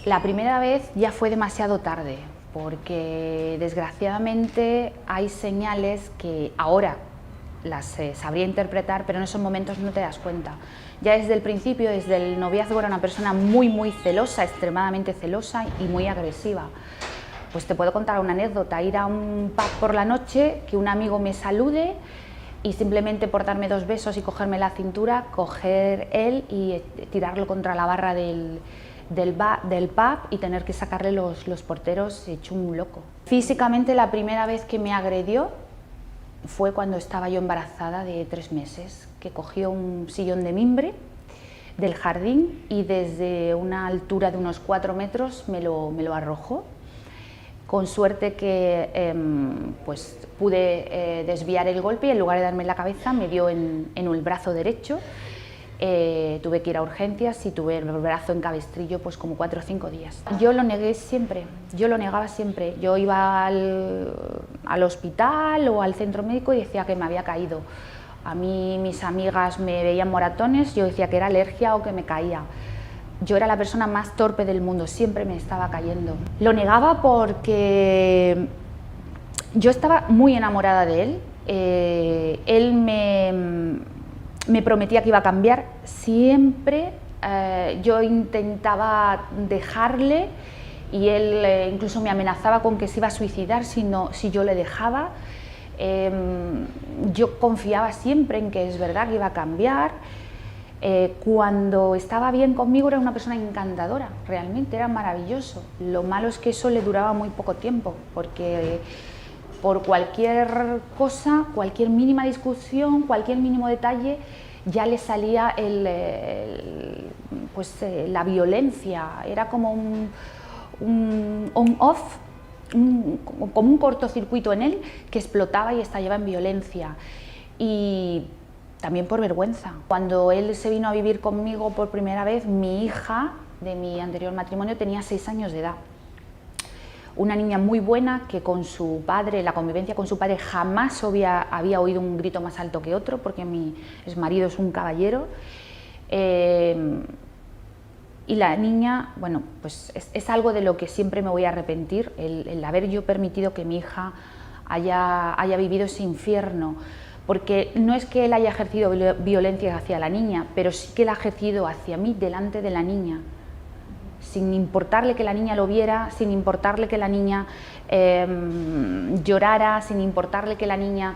La primera vez ya fue demasiado tarde, porque desgraciadamente hay señales que ahora las sabría interpretar, pero en esos momentos no te das cuenta. Ya desde el principio, desde el noviazgo, era una persona muy celosa, extremadamente celosa y muy agresiva. Pues te puedo contar una anécdota: ir a un pub por la noche, que un amigo me salude y simplemente por darme 2 besos y cogerme la cintura, coger él y tirarlo contra la barra del pub y tener que sacarle los porteros hecho un loco. Físicamente, la primera vez que me agredió fue cuando estaba yo embarazada de 3 meses, que cogió un sillón de mimbre del jardín y desde una altura de unos 4 metros me lo arrojó. Con suerte que pues pude desviar el golpe y en lugar de darme en la cabeza me dio en el brazo derecho. Tuve que ir a urgencias y tuve el brazo en cabestrillo pues como 4 o 5 días. Yo lo negué siempre, yo lo negaba siempre. Yo iba al hospital o al centro médico y decía que me había caído. A mí mis amigas me veían moratones, yo decía que era alergia o que me caía. Yo era la persona más torpe del mundo, siempre me estaba cayendo. Lo negaba porque yo estaba muy enamorada de él. Él me prometía que iba a cambiar. Siempre yo intentaba dejarle y él incluso me amenazaba con que se iba a suicidar si yo le dejaba. Yo confiaba siempre en que es verdad que iba a cambiar. Cuando estaba bien conmigo era una persona encantadora, realmente era maravilloso. Lo malo es que eso le duraba muy poco tiempo, porque por cualquier cosa, cualquier mínima discusión, cualquier mínimo detalle, ya le salía la violencia. Era como un on-off, como un cortocircuito en él que explotaba y estallaba en violencia. Y también por vergüenza. Cuando él se vino a vivir conmigo por primera vez, mi hija de mi anterior matrimonio tenía 6 años de edad. Una niña muy buena que con su padre, la convivencia con su padre, jamás había oído un grito más alto que otro, porque mi exmarido es un caballero. Y la niña, bueno, pues es algo de lo que siempre me voy a arrepentir, el haber yo permitido que mi hija haya vivido ese infierno. Porque no es que él haya ejercido violencia hacia la niña, pero sí que la ha ejercido hacia mí delante de la niña, sin importarle que la niña lo viera, sin importarle que la niña llorara, sin importarle que la niña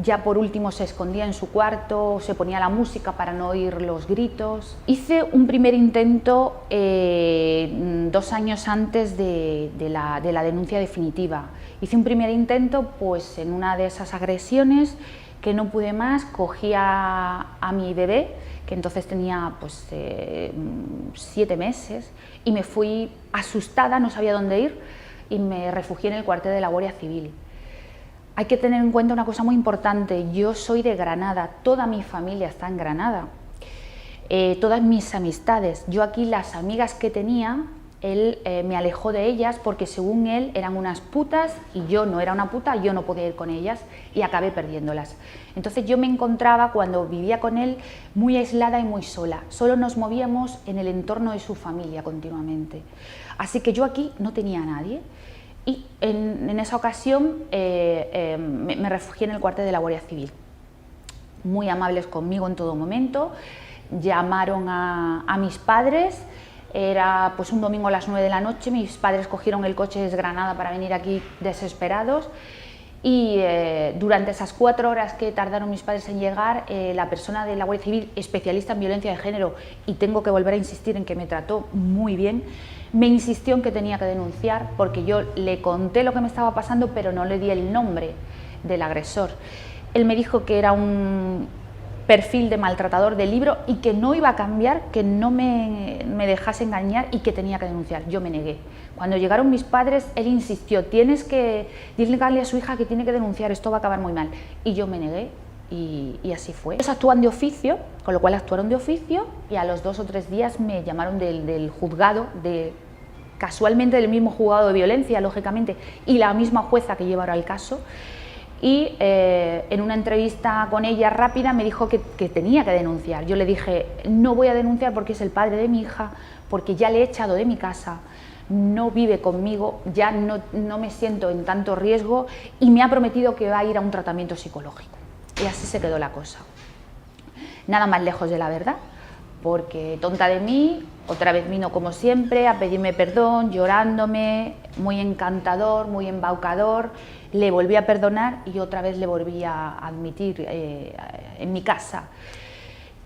ya por último se escondía en su cuarto, se ponía la música para no oír los gritos. Hice un primer intento 2 años antes de la denuncia definitiva. Hice un primer intento pues en una de esas agresiones que no pude más, cogí a mi bebé, que entonces tenía pues 7 meses, y me fui asustada, no sabía dónde ir, y me refugié en el cuartel de la Guardia Civil. Hay que tener en cuenta una cosa muy importante: yo soy de Granada, toda mi familia está en Granada, todas mis amistades. Yo aquí las amigas que tenía, él me alejó de ellas porque según él eran unas putas y yo no era una puta, yo no podía ir con ellas y acabé perdiéndolas. Entonces yo me encontraba, cuando vivía con él, muy aislada y muy sola. Solo nos movíamos en el entorno de su familia continuamente. Así que yo aquí no tenía a nadie. Y en esa ocasión me refugié en el cuartel de la Guardia Civil. Muy amables conmigo en todo momento. Llamaron a mis padres. Era pues un domingo a las 9 de la noche, mis padres cogieron el coche desde Granada para venir aquí desesperados y durante esas 4 horas que tardaron mis padres en llegar, la persona de la Guardia Civil, especialista en violencia de género, y tengo que volver a insistir en que me trató muy bien, me insistió en que tenía que denunciar porque yo le conté lo que me estaba pasando, pero no le di el nombre del agresor. Él me dijo que era un perfil de maltratador de libro y que no iba a cambiar, que no me dejase engañar y que tenía que denunciar. Yo me negué. Cuando llegaron mis padres, él insistió: tienes que decirle a su hija que tiene que denunciar, esto va a acabar muy mal. Y yo me negué y así fue. Ellos actúan de oficio, con lo cual actuaron de oficio, y a los 2 o 3 días me llamaron del juzgado, casualmente del mismo juzgado de violencia, lógicamente, y la misma jueza que lleva ahora el caso. Y en una entrevista con ella rápida me dijo que tenía que denunciar. Yo le dije: no voy a denunciar porque es el padre de mi hija, porque ya le he echado de mi casa, no vive conmigo, ya no me siento en tanto riesgo y me ha prometido que va a ir a un tratamiento psicológico. Y así se quedó la cosa. Nada más lejos de la verdad, porque tonta de mí, otra vez vino como siempre a pedirme perdón, llorándome, muy encantador, muy embaucador, le volví a perdonar y otra vez le volví a admitir en mi casa.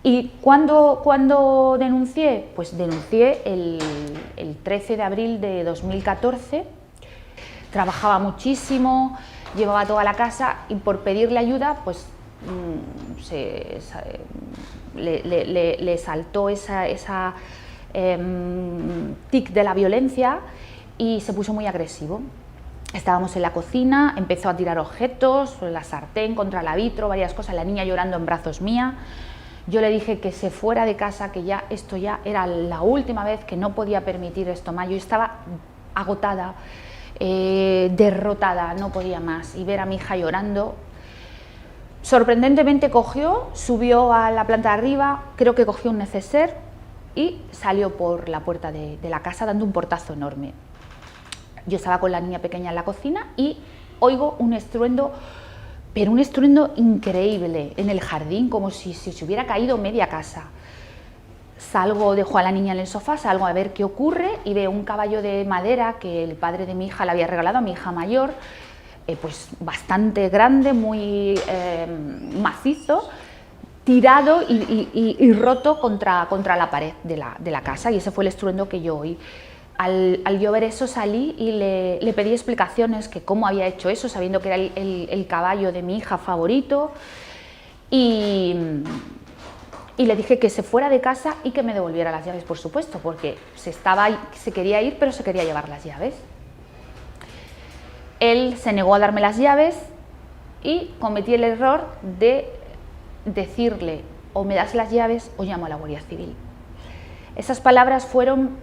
¿Y cuándo denuncié? Pues denuncié el 13 de abril de 2014, trabajaba muchísimo, llevaba toda la casa y por pedirle ayuda, pues le saltó esa tic de la violencia y se puso muy agresivo. Estábamos en la cocina, empezó a tirar objetos, la sartén contra la vitro, varias cosas, la niña llorando en brazos mía. Yo le dije que se fuera de casa, que ya esto ya era la última vez, que no podía permitir esto más. Yo estaba agotada, derrotada, no podía más, y ver a mi hija llorando. Sorprendentemente cogió, subió a la planta de arriba, creo que cogió un neceser y salió por la puerta de la casa dando un portazo enorme. Yo estaba con la niña pequeña en la cocina y oigo un estruendo, pero un estruendo increíble en el jardín, como si se hubiera caído media casa. Salgo, dejo a la niña en el sofá, salgo a ver qué ocurre y veo un caballo de madera que el padre de mi hija le había regalado a mi hija mayor, pues bastante grande, muy macizo, tirado y roto contra la pared de la casa, y ese fue el estruendo que yo oí. Al yo ver eso salí y le pedí explicaciones, que cómo había hecho eso, sabiendo que era el caballo de mi hija favorito, y le dije que se fuera de casa y que me devolviera las llaves, por supuesto, porque se quería ir, pero se quería llevar las llaves. Él se negó a darme las llaves y cometí el error de decirle: o me das las llaves o llamo a la Guardia Civil. Esas palabras fueron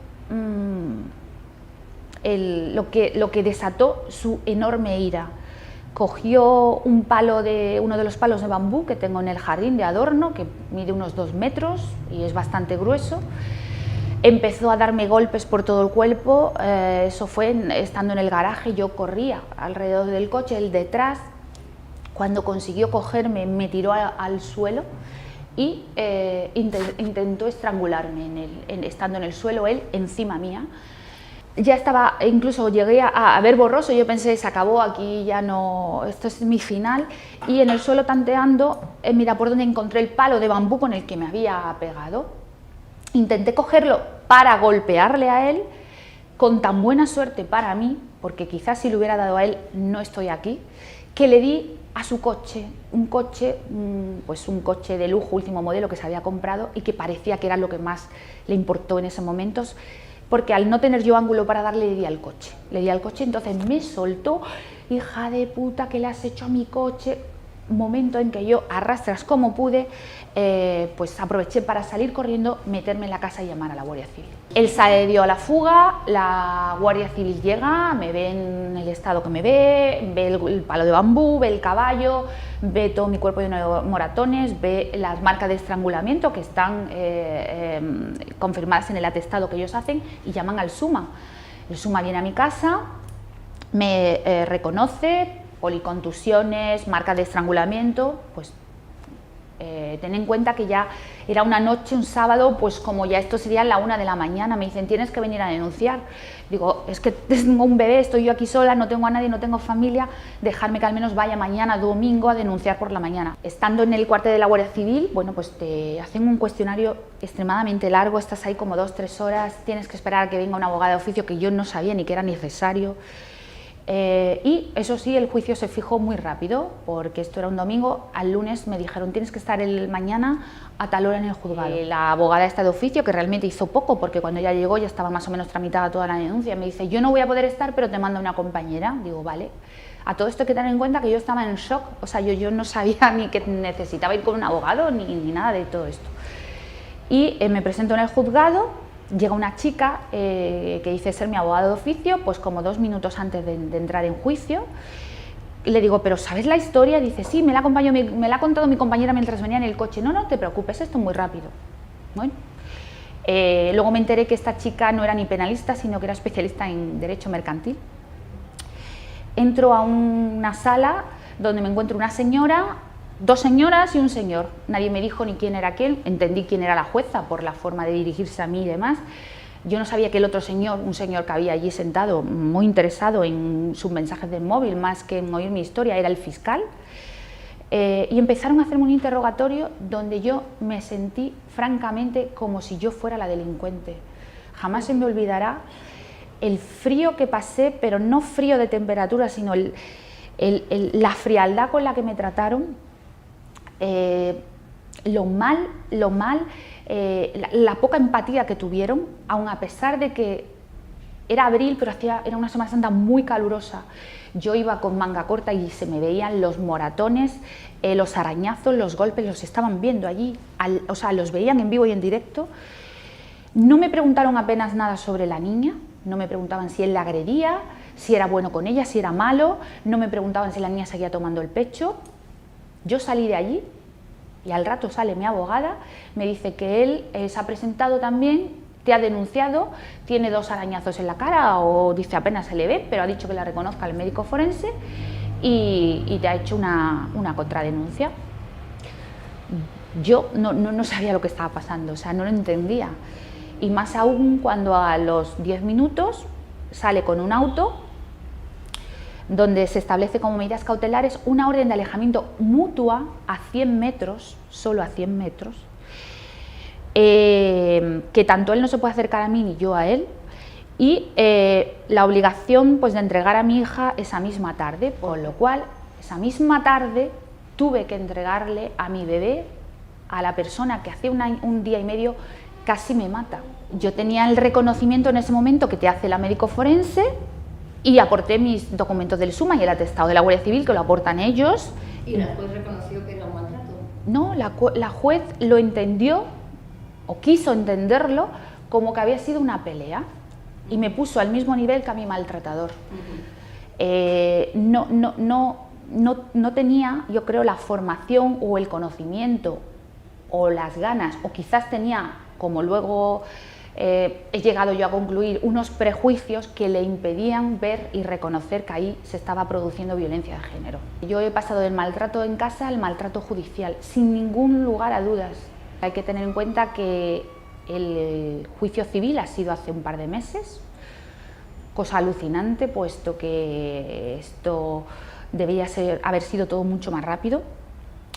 lo que desató su enorme ira. Cogió uno de los palos de bambú que tengo en el jardín de adorno, que mide unos 2 metros y es bastante grueso. Empezó a darme golpes por todo el cuerpo, eso fue estando en el garaje. Yo corría alrededor del coche, él detrás. Cuando consiguió cogerme, me tiró al suelo y intentó estrangularme estando en el suelo, él encima mía. Ya estaba, incluso llegué a ver borroso, yo pensé, se acabó, aquí ya no, esto es mi final, y en el suelo tanteando, mira por dónde encontré el palo de bambú con el que me había pegado. Intenté cogerlo para golpearle a él, con tan buena suerte para mí, porque quizás si le hubiera dado a él no estoy aquí, que le di a su coche, un coche de lujo, último modelo, que se había comprado y que parecía que era lo que más le importó en ese momento, porque al no tener yo ángulo para darle, le di al coche, entonces me soltó: hija de puta, ¿qué le has hecho a mi coche? Momento en que yo, a rastras como pude, pues aproveché para salir corriendo, meterme en la casa y llamar a la Guardia Civil. Él se dio a la fuga, la Guardia Civil llega, me ve en el estado que me ve el palo de bambú, ve el caballo, ve todo mi cuerpo lleno de moratones, ve las marcas de estrangulamiento que están confirmadas en el atestado que ellos hacen, y llaman al SUMA. El SUMA viene a mi casa, me reconoce, policontusiones, marcas de estrangulamiento. Pues ten en cuenta que ya era una noche, un sábado, pues como ya esto sería la 1 de la mañana, me dicen: tienes que venir a denunciar. Digo: es que tengo un bebé, estoy yo aquí sola, no tengo a nadie, no tengo familia, dejarme que al menos vaya mañana domingo a denunciar por la mañana. Estando en el cuartel de la Guardia Civil, bueno, pues te hacen un cuestionario extremadamente largo, estás ahí como 2-3 horas, tienes que esperar a que venga un abogado de oficio, que yo no sabía ni que era necesario. Y eso sí, el juicio se fijó muy rápido, porque esto era un domingo. Al lunes me dijeron: tienes que estar mañana a tal hora en el juzgado. La abogada esta de oficio, que realmente hizo poco, porque cuando ella llegó ya estaba más o menos tramitada toda la denuncia, me dice: yo no voy a poder estar, pero te mando una compañera. Digo: vale. A todo esto hay que tener en cuenta que yo estaba en shock, o sea, yo no sabía ni que necesitaba ir con un abogado ni nada de todo esto. Y me presento en el juzgado. Llega una chica que dice ser mi abogado de oficio, pues como 2 minutos antes de entrar en juicio. Le digo: ¿pero sabes la historia? Dice: sí, me la ha contado mi compañera mientras venía en el coche. No te preocupes, esto es muy rápido. Bueno, Luego me enteré que esta chica no era ni penalista, sino que era especialista en derecho mercantil. Entro a una sala donde me encuentro una señora, dos señoras y un señor. Nadie me dijo ni quién era quién, entendí quién era la jueza por la forma de dirigirse a mí y demás. Yo no sabía que el otro señor, un señor que había allí sentado, muy interesado en sus mensajes del móvil, más que en oír mi historia, era el fiscal. Y empezaron a hacerme un interrogatorio donde yo me sentí francamente como si yo fuera la delincuente. Jamás se me olvidará el frío que pasé, pero no frío de temperatura, sino la frialdad con la que me trataron, lo mal, la poca empatía que tuvieron, aun a pesar de que era abril, pero era una Semana Santa muy calurosa. Yo iba con manga corta y se me veían los moratones, los arañazos, los golpes, los estaban viendo allí, o sea, los veían en vivo y en directo. No me preguntaron apenas nada sobre la niña, no me preguntaban si él la agredía, si era bueno con ella, si era malo, no me preguntaban si la niña seguía tomando el pecho. Yo salí de allí y al rato sale mi abogada, me dice que él se ha presentado también, te ha denunciado, tiene 2 arañazos en la cara, o dice apenas se le ve, pero ha dicho que la reconozca el médico forense y te ha hecho una contradenuncia. Yo no sabía lo que estaba pasando, o sea, no lo entendía. Y más aún cuando a los 10 minutos sale con un auto donde se establece como medidas cautelares una orden de alejamiento mutua a 100 metros, solo a 100 metros, que tanto él no se puede acercar a mí ni yo a él, y la obligación pues de entregar a mi hija esa misma tarde, por lo cual esa misma tarde tuve que entregarle a mi bebé a la persona que hace un día y medio casi me mata. Yo tenía el reconocimiento en ese momento que te hace la médico forense y aporté mis documentos del SUMA y el atestado de la Guardia Civil, que lo aportan ellos. ¿Y la juez reconoció que era un maltrato? No, la juez lo entendió, o quiso entenderlo, como que había sido una pelea, y me puso al mismo nivel que a mi maltratador. No tenía, yo creo, la formación o el conocimiento o las ganas, o quizás tenía, como luego he llegado yo a concluir, unos prejuicios que le impedían ver y reconocer que ahí se estaba produciendo violencia de género. Yo he pasado del maltrato en casa al maltrato judicial, sin ningún lugar a dudas. Hay que tener en cuenta que el juicio civil ha sido hace un par de meses, cosa alucinante, puesto que esto debía haber sido todo mucho más rápido,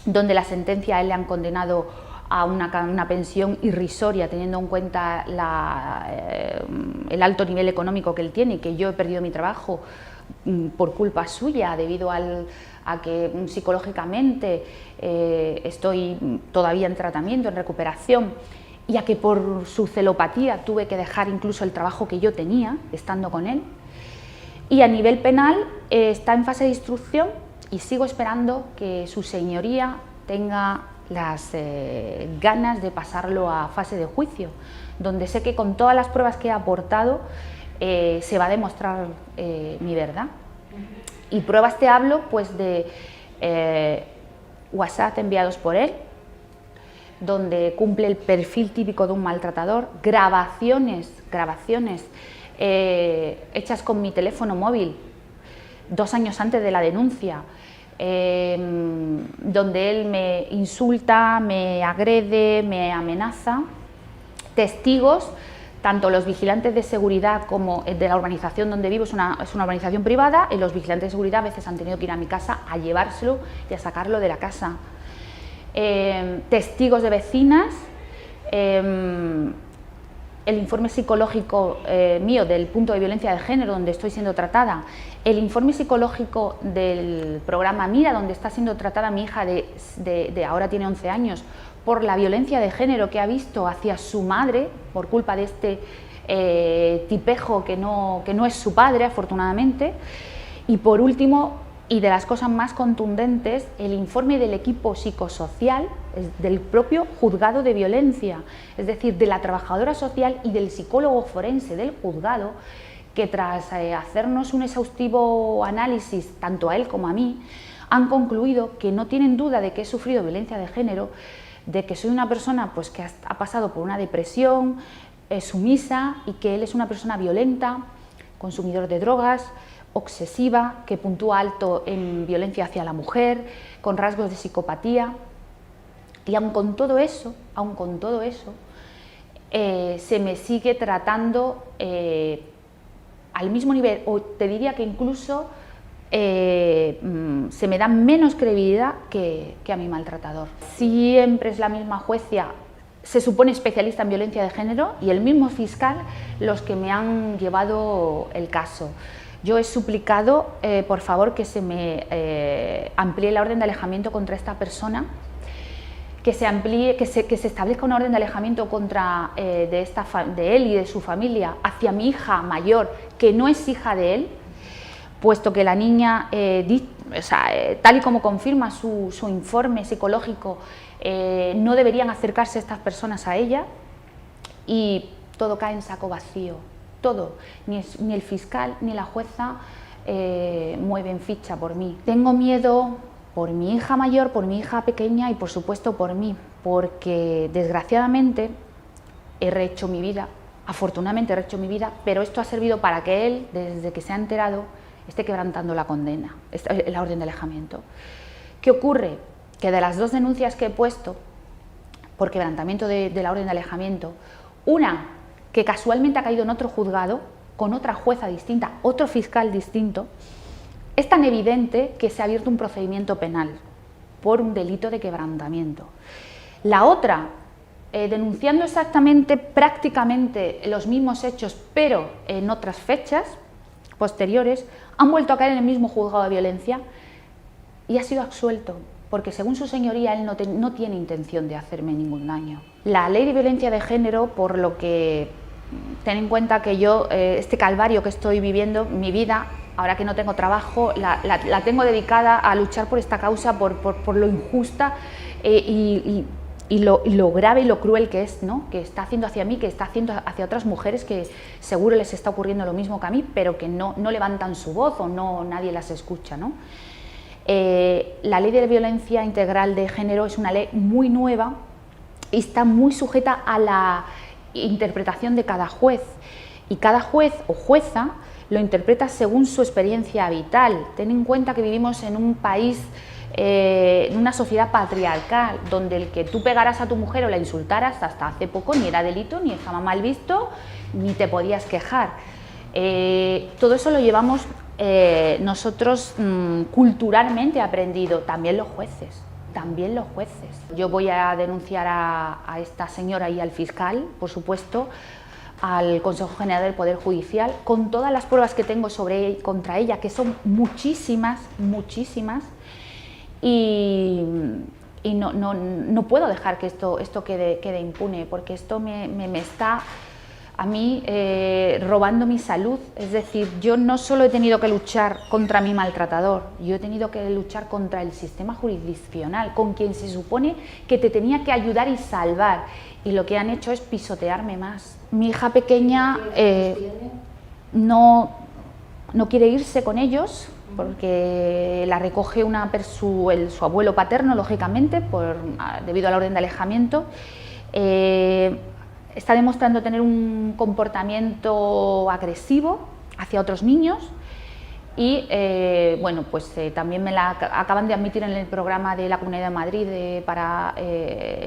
donde la sentencia a él le han condenado a una pensión irrisoria, teniendo en cuenta el alto nivel económico que él tiene, y que yo he perdido mi trabajo por culpa suya, debido a que psicológicamente estoy todavía en tratamiento, en recuperación, y a que por su celopatía tuve que dejar incluso el trabajo que yo tenía, estando con él. Y a nivel penal está en fase de instrucción y sigo esperando que su señoría tenga las ganas de pasarlo a fase de juicio, donde sé que con todas las pruebas que he aportado se va a demostrar mi verdad. Y pruebas te hablo pues de WhatsApp enviados por él, donde cumple el perfil típico de un maltratador, grabaciones hechas con mi teléfono móvil 2 años antes de la denuncia, donde él me insulta, me agrede, me amenaza, testigos, tanto los vigilantes de seguridad como de la urbanización donde vivo, es una urbanización privada, y los vigilantes de seguridad a veces han tenido que ir a mi casa a llevárselo y a sacarlo de la casa. Testigos de vecinas, el informe psicológico mío del punto de violencia de género donde estoy siendo tratada, el informe psicológico del programa Mira, donde está siendo tratada mi hija de ahora tiene 11 años, por la violencia de género que ha visto hacia su madre por culpa de este tipejo que no es su padre, afortunadamente. Y por último, y de las cosas más contundentes, el informe del equipo psicosocial del propio juzgado de violencia, es decir, de la trabajadora social y del psicólogo forense del juzgado, que tras hacernos un exhaustivo análisis, tanto a él como a mí, han concluido que no tienen duda de que he sufrido violencia de género, de que soy una persona pues, que ha pasado por una depresión, sumisa, y que él es una persona violenta, consumidor de drogas, obsesiva, que puntúa alto en violencia hacia la mujer, con rasgos de psicopatía. Y aun con todo eso, se me sigue tratando al mismo nivel, o te diría que incluso se me da menos credibilidad que a mi maltratador. Siempre es la misma jueza, se supone especialista en violencia de género, y el mismo fiscal los que me han llevado el caso. Yo he suplicado, por favor, que se me amplíe la orden de alejamiento contra esta persona, que se amplíe, que se establezca una orden de alejamiento contra de él y de su familia hacia mi hija mayor, que no es hija de él, puesto que la niña, tal y como confirma su informe psicológico, no deberían acercarse estas personas a ella, y todo cae en saco vacío, todo, ni el fiscal ni la jueza mueven ficha por mí. Tengo miedo por mi hija mayor, por mi hija pequeña y por supuesto por mí, porque desgraciadamente he rehecho mi vida, afortunadamente he rehecho mi vida, pero esto ha servido para que él, desde que se ha enterado, esté quebrantando la condena, la orden de alejamiento. ¿Qué ocurre? Que de las 2 denuncias que he puesto por quebrantamiento de la orden de alejamiento, una que casualmente ha caído en otro juzgado, con otra jueza distinta, otro fiscal distinto, es tan evidente que se ha abierto un procedimiento penal por un delito de quebrantamiento. La otra, denunciando exactamente, prácticamente los mismos hechos, pero en otras fechas posteriores, han vuelto a caer en el mismo juzgado de violencia y ha sido absuelto, porque según su señoría él no tiene intención de hacerme ningún daño. La ley de violencia de género, por lo que ten en cuenta que yo, este calvario que estoy viviendo, mi vida, ahora que no tengo trabajo, la tengo dedicada a luchar por esta causa, por lo injusta y lo grave y lo cruel que es, ¿no? Que está haciendo hacia mí, que está haciendo hacia otras mujeres que seguro les está ocurriendo lo mismo que a mí, pero que no levantan su voz o nadie las escucha, ¿no? La ley de violencia integral de género es una ley muy nueva y está muy sujeta a la interpretación de cada juez, y cada juez o jueza lo interpreta según su experiencia vital. Ten en cuenta que vivimos en un país, en una sociedad patriarcal, donde el que tú pegaras a tu mujer o la insultaras hasta hace poco ni era delito, ni estaba mal visto, ni te podías quejar. Todo eso lo llevamos nosotros culturalmente aprendido, también los jueces. Yo voy a denunciar a esta señora y al fiscal, por supuesto, al Consejo General del Poder Judicial, con todas las pruebas que tengo contra ella, que son muchísimas, y no puedo dejar que esto quede impune, porque esto me está a mí robando mi salud. Es decir, yo no solo he tenido que luchar contra mi maltratador, yo he tenido que luchar contra el sistema jurisdiccional, con quien se supone que te tenía que ayudar y salvar, y lo que han hecho es pisotearme más. Mi hija pequeña no quiere irse con ellos, porque la recoge su abuelo paterno, lógicamente, debido a la orden de alejamiento. Está demostrando tener un comportamiento agresivo hacia otros niños y bueno, pues también me la acaban de admitir en el programa de la Comunidad de Madrid para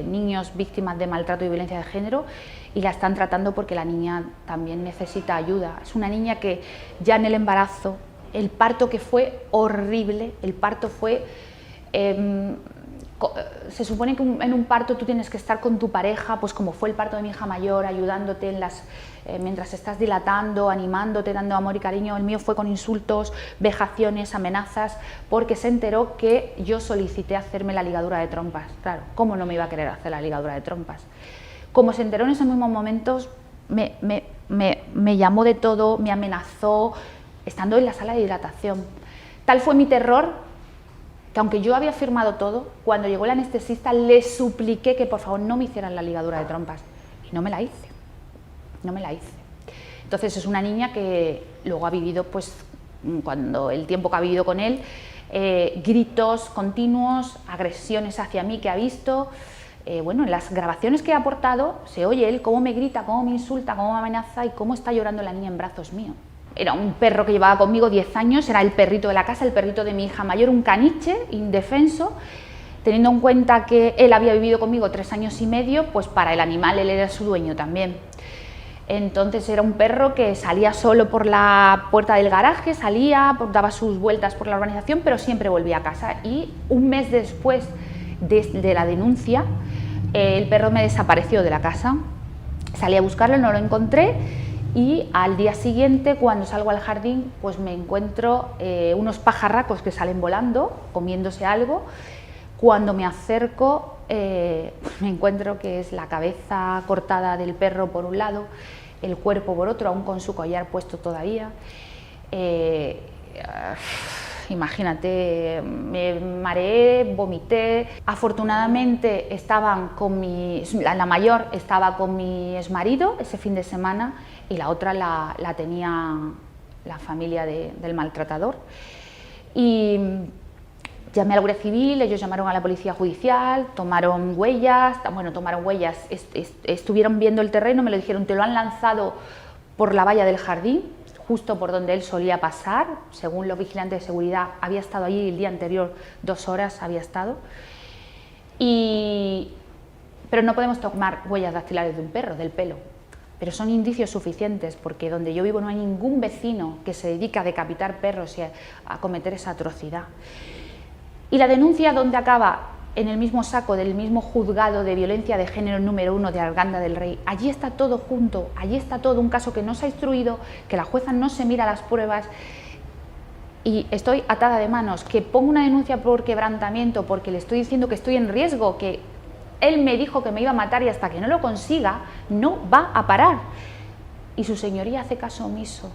niños víctimas de maltrato y violencia de género, y la están tratando porque la niña también necesita ayuda. Es una niña que ya en el embarazo, el parto, que fue horrible, el parto fue... se supone que en un parto tú tienes que estar con tu pareja, pues como fue el parto de mi hija mayor, ayudándote mientras estás dilatando, animándote, dando amor y cariño. El mío fue con insultos, vejaciones, amenazas, porque se enteró que yo solicité hacerme la ligadura de trompas. Claro, ¿cómo no me iba a querer hacer la ligadura de trompas? Como se enteró en esos mismos momentos, me llamó de todo, me amenazó, estando en la sala de dilatación. Tal fue mi terror que, aunque yo había firmado todo, cuando llegó el anestesista le supliqué que por favor no me hicieran la ligadura de trompas, y no me la hice. Entonces es una niña que luego ha vivido, pues cuando el tiempo que ha vivido con él, gritos continuos, agresiones hacia mí que ha visto, bueno, en las grabaciones que he aportado se oye él cómo me grita, cómo me insulta, cómo me amenaza y cómo está llorando la niña en brazos míos. Era un perro que llevaba conmigo 10 años, era el perrito de la casa, el perrito de mi hija mayor, un caniche indefenso. Teniendo en cuenta que él había vivido conmigo 3 años y medio, pues para el animal él era su dueño también. Entonces era un perro que salía solo por la puerta del garaje, salía, daba sus vueltas por la urbanización, pero siempre volvía a casa. Y un mes después de la denuncia, el perro me desapareció de la casa. Salí a buscarlo, no lo encontré y al día siguiente, cuando salgo al jardín, pues me encuentro unos pajarracos que salen volando, comiéndose algo. Cuando me acerco, me encuentro que es la cabeza cortada del perro por un lado, el cuerpo por otro, aún con su collar puesto todavía. Imagínate, me mareé, vomité. Afortunadamente la mayor estaba con mi exmarido ese fin de semana y la otra la tenía la familia del maltratador. Y llamé a la Guardia Civil, ellos llamaron a la Policía Judicial, tomaron huellas, estuvieron viendo el terreno, me lo dijeron, te lo han lanzado por la valla del jardín, justo por donde él solía pasar, según los vigilantes de seguridad, había estado allí el día anterior, 2 horas había estado, pero no podemos tomar huellas dactilares de un perro, del pelo, pero son indicios suficientes porque donde yo vivo no hay ningún vecino que se dedique a decapitar perros y a cometer esa atrocidad. Y la denuncia, ¿dónde acaba? En el mismo saco del mismo juzgado de violencia de género número 1 de Arganda del Rey. Allí está todo junto, allí está todo, un caso que no se ha instruido, que la jueza no se mira las pruebas y estoy atada de manos. Que pongo una denuncia por quebrantamiento porque le estoy diciendo que estoy en riesgo, que él me dijo que me iba a matar y hasta que no lo consiga no va a parar. Y su señoría hace caso omiso.